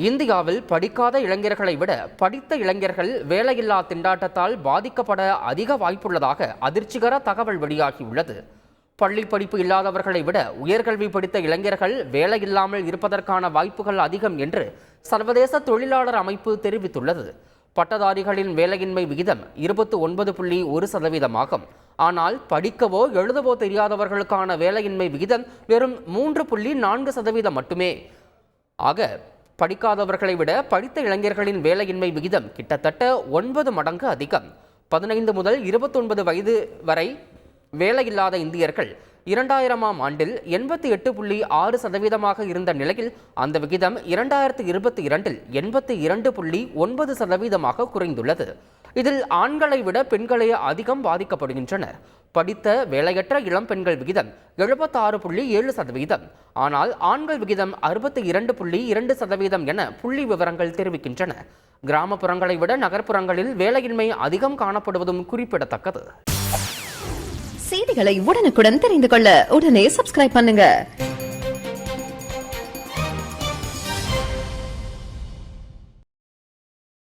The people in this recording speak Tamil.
இந்தியாவில் படிக்காத இளைஞர்களை விட படித்த இளைஞர்கள் வேலையில்லா திண்டாட்டத்தால் பாதிக்கப்பட அதிக வாய்ப்புள்ளதாக அதிர்ச்சிகர தகவல் வெளியாகியுள்ளது. பள்ளி படிப்பு இல்லாதவர்களை விட உயர்கல்வி படித்த இளைஞர்கள் வேலையில்லாமல் இருப்பதற்கான வாய்ப்புகள் அதிகம் என்று சர்வதேச தொழிலாளர் அமைப்பு தெரிவித்துள்ளது. பட்டதாரிகளின் வேலையின்மை விகிதம் 29.1% ஆகும். ஆனால் படிக்கவோ எழுதவோ தெரியாதவர்களுக்கான வேலையின்மை விகிதம் வெறும் 3.4% மட்டுமே. ஆக படிக்காதவர்களை விட படித்த இளைஞர்களின் வேலையின்மை விகிதம் கிட்டத்தட்ட 9 மடங்கு அதிகம். 15 முதல் 29 வயது வரை வேலையில்லாத இந்தியர்கள் 2000ஆம் ஆண்டில் 88.6% இருந்த நிலையில் அந்த விகிதம் 2022இல் 82.9% குறைந்துள்ளது. இதில் ஆண்களை விட பெண்களே அதிகம் பாதிக்கப்படுகின்றனர். படித்த வேலையற்ற இளம் பெண்கள் விகிதம் 76.7%, ஆனால் ஆண்கள் விகிதம் 62.2% என புள்ளி விவரங்கள் தெரிவிக்கின்றன. கிராமப்புறங்களை விட நகர்ப்புறங்களில் வேலையின்மை அதிகம் காணப்படுவதும் குறிப்பிடத்தக்கது. செய்திகளை உடனுக்குடன் தெரிந்து கொள்ள உடனே சப்ஸ்கிரைப் பண்ணுங்க.